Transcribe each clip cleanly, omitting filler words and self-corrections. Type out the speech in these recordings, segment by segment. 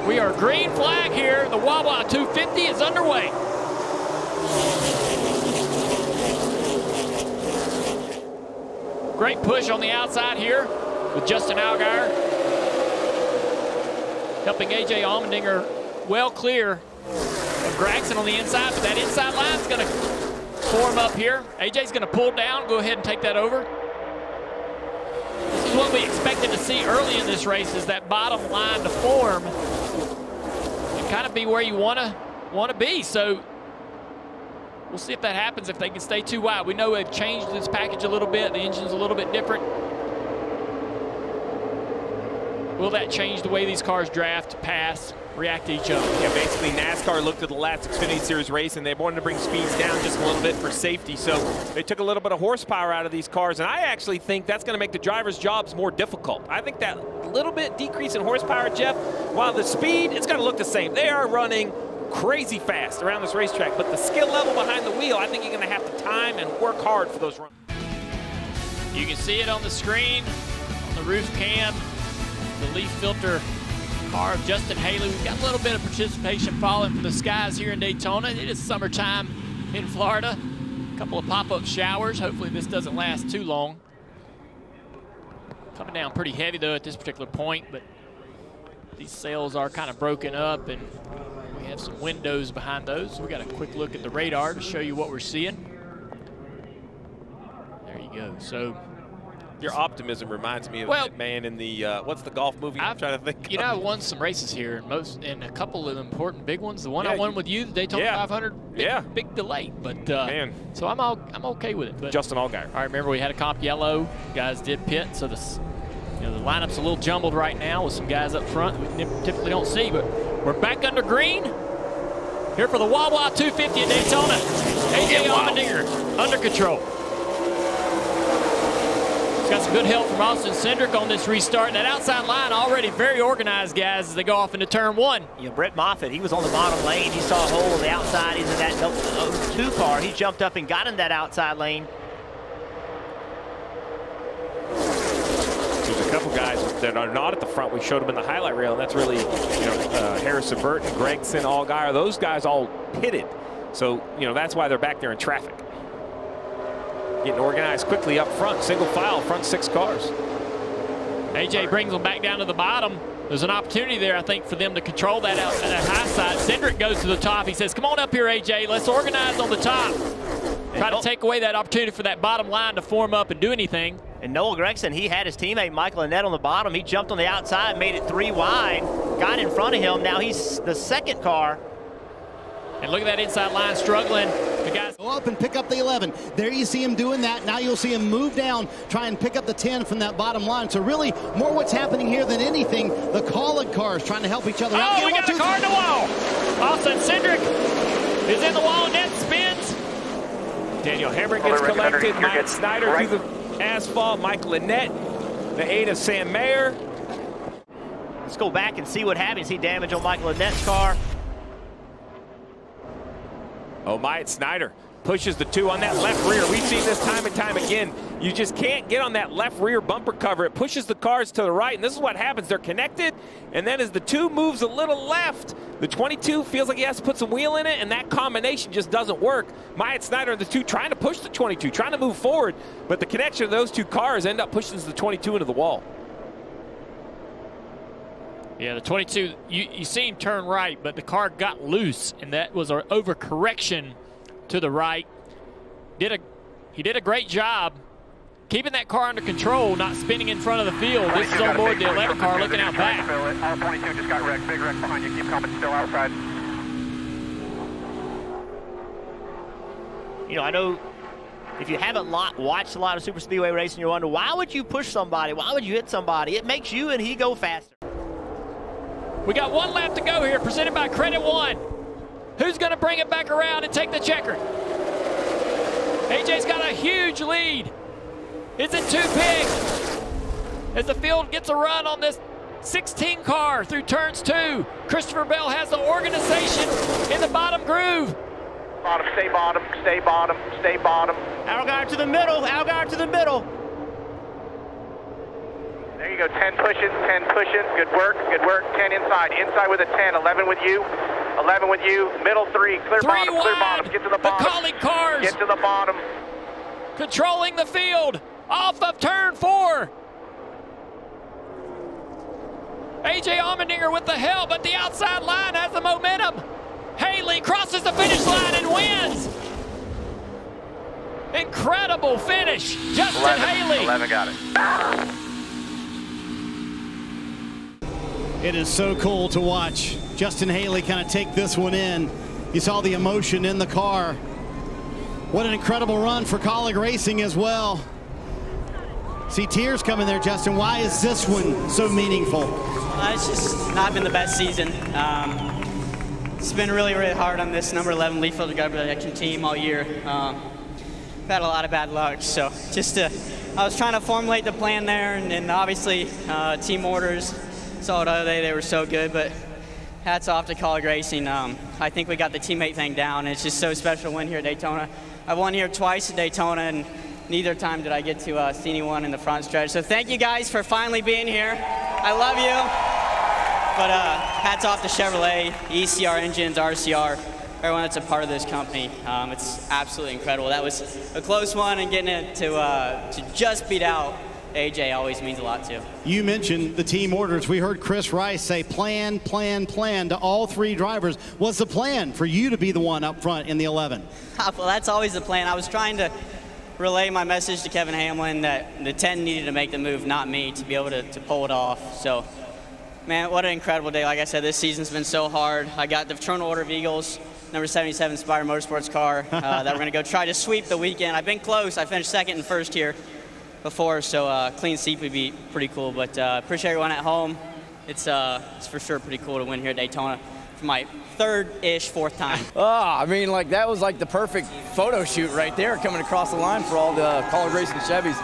We are green flag here. The Wawa 250 is underway. Great push on the outside here with Justin Allgaier, helping A.J. Allmendinger well clear of Gragson on the inside, but that inside line is going to form up here. A.J.'s going to pull down, go ahead and take that over. This is what we expected to see early in this race, is that bottom line to form and kind of be where you want to be. So we'll see if that happens, if they can stay too wide. We know they've changed this package a little bit. The engine's a little bit different. Will that change the way these cars draft, pass, react to each other? Yeah, basically NASCAR looked at the last Xfinity Series race and they wanted to bring speeds down just a little bit for safety. So they took a little bit of horsepower out of these cars, and I actually think that's going to make the drivers' jobs more difficult. I think that little bit decrease in horsepower, Jeff, while the speed, it's going to look the same. They are running crazy fast around this racetrack, but the skill level behind the wheel, I think you're going to have to time and work hard for those runs. You can see it on the screen, on the roof cam, the leaf filter car of Justin Haley. We've got a little bit of participation falling from the skies here in Daytona. It is summertime in Florida. A couple of pop-up showers. Hopefully this doesn't last too long. Coming down pretty heavy though at this particular point, but these sails are kind of broken up and we have some windows behind those. So we got a quick look at the radar to show you what we're seeing. There you go. So your optimism reminds me of that man in the what's the golf movie? I'm trying to think. You know, I won some races here, and a couple of important big ones. The one I won with you, the Daytona 500, big delay, but so I'm okay with it. But Justin Allgaier. All right, remember we had a comp yellow. Guys did pit, so the lineup's a little jumbled right now with some guys up front we typically don't see. But we're back under green here for the Wawa 250 at Daytona. A.J. Allmendinger under control. Got some good help from Austin Cindric on this restart. That outside line already very organized, guys, as they go off into turn one. Yeah, Brett Moffitt, he was on the bottom lane. He saw a hole on the outside. He's in that 02 car. He jumped up and got in that outside lane. There's a couple guys that are not at the front. We showed them in the highlight reel, and that's really, Harrison Burton, Gragson, Allgaier. Those guys all pitted. So, that's why they're back there in traffic. Getting organized quickly up front, single file, front 6 cars. A.J. brings them back down to the bottom. There's an opportunity there, I think, for them to control that out at that high side. Cindric goes to the top. He says, come on up here, A.J. Let's organize on the top. Try to take away that opportunity for that bottom line to form up and do anything. And Noah Gragson, he had his teammate Michael Annett on the bottom. He jumped on the outside, made it 3 wide, got in front of him. Now he's the second car. And look at that inside line struggling. The guys go up and pick up the 11. There you see him doing that. Now you'll see him move down, try and pick up the 10 from that bottom line. So really, more what's happening here than anything, the Collin cars trying to help each other out. Oh, we got a car in the wall. Austin Cindric is in the wall. Net spins. Daniel Hammer gets collected. Mike Snyder through the asphalt. Michael Annett, the 8 of Sam Mayer. Let's go back and see what happened. See damage on Michael Annett's car. Oh, Myatt Snyder pushes the 2 on that left rear. We've seen this time and time again. You just can't get on that left rear bumper cover. It pushes the cars to the right, and this is what happens. They're connected, and then as the 2 moves a little left, the 22 feels like he has to put some wheel in it, and that combination just doesn't work. Myatt Snyder and the 2 trying to push the 22, trying to move forward, but the connection of those 2 cars end up pushing the 22 into the wall. Yeah, the 22, you see him turn right, but the car got loose, and that was an overcorrection to the right. He did a great job keeping that car under control, not spinning in front of the field. This is on board the 11 car looking out back. All 22 just got wrecked. Big wreck behind you. Keep coming. Still outside. I know if you haven't watched a lot of super speedway racing, you wonder, why would you push somebody? Why would you hit somebody? It makes you and he go faster. We got 1 lap to go here, presented by Credit One. Who's going to bring it back around and take the checker? AJ's got a huge lead. Is it too big? As the field gets a run on this 16 car through turns 2. Christopher Bell has the organization in the bottom groove. Bottom, stay bottom, stay bottom, stay bottom. Allgaier to the middle, Allgaier to the middle. There you go, 10 pushing, 10 pushing. Good work, good work. 10 inside, inside with a 10, 11 with you. 11 with you, middle 3, clear bottom, wide. clear bottom. Get to the bottom. The Colleague cars. Get to the bottom. Controlling the field off of turn 4. AJ Allmendinger with the help, but the outside line has the momentum. Haley crosses the finish line and wins. Incredible finish, Justin Haley. 11 got it. It is so cool to watch Justin Haley kind of take this one in. You saw the emotion in the car. What an incredible run for Colleague Racing as well. See tears coming there, Justin. Why is this one so meaningful? It's just not been the best season. It's been really, really hard on this number 11 Leaf Filter Garbage Collection team all year. I've had a lot of bad luck, so I was trying to formulate the plan there, and obviously team orders. Saw it the other day, they were so good, but hats off to Colleague Racing. I think we got the teammate thing down, and it's just so special to win here at Daytona. I won here twice at Daytona, and neither time did I get to see anyone in the front stretch. So thank you guys for finally being here. I love you. But hats off to Chevrolet, ECR Engines, RCR, everyone that's a part of this company. It's absolutely incredible. That was a close one, and getting it to just beat out AJ always means a lot too. You mentioned the team orders. We heard Chris Rice say plan, plan, plan to all 3 drivers. What's the plan for you to be the one up front in the 11? Well, that's always the plan. I was trying to relay my message to Kevin Hamlin that the 10 needed to make the move, not me, to be able to pull it off. So, man, what an incredible day. Like I said, this season's been so hard. I got the fraternal order of Eagles, number 77 Spire Motorsports car that we're going to go try to sweep the weekend. I've been close. I finished second and first here before, so clean sweep would be pretty cool. But appreciate everyone at home. It's for sure pretty cool to win here at Daytona for my third-ish, fourth time. I mean, like, that was like the perfect photo shoot right there, coming across the line for all the Colleague Racing Chevys.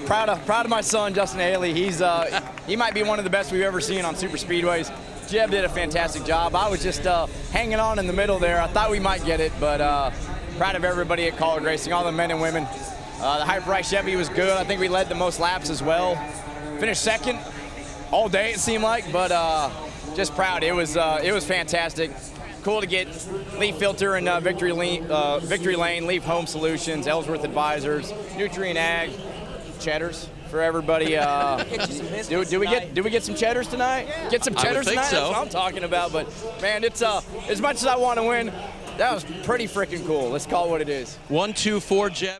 Proud of my son, Justin Haley. He might be one of the best we've ever seen on super speedways. Jeb did a fantastic job. I was just hanging on in the middle there. I thought we might get it, but proud of everybody at Colleague Racing, all the men and women. The high-price Chevy was good. I think we led the most laps as well. Finished second all day, it seemed like, but just proud. It was fantastic. Cool to get Leaf Filter and Victory Lane, Leaf Home Solutions, Ellsworth Advisors, Nutrient Ag, Cheddars for everybody. Do we get some Cheddars tonight? Get some Cheddars tonight? So. That's what I'm talking about. But man, it's as much as I want to win, that was pretty freaking cool. Let's call it what it is. 1, 2, 4, Jeb.